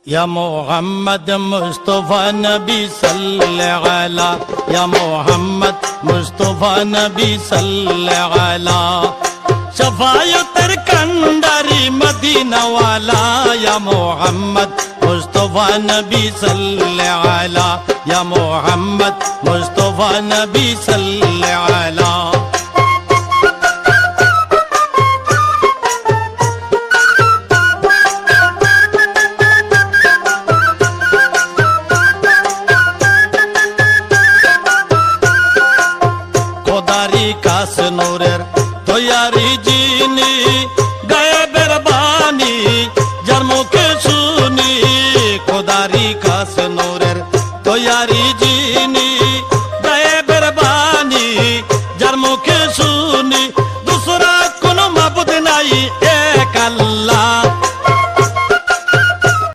या मोहम्मद मुस्तफा नबी सल्ले अला, या मोहम्मद मुस्तफा नबी सल्ले अला, शफायतर कंडारी मदीना वाला, या मोहम्मद मुस्तफा नबी सल्ले अला, या मोहम्मद मुस्तफा नबी सल्ले अला। খোদারি কাছ নূরের তৈয়ারি যিনি, গায়েবের বাণী যার মুখে শুনি, খোদারি কাছ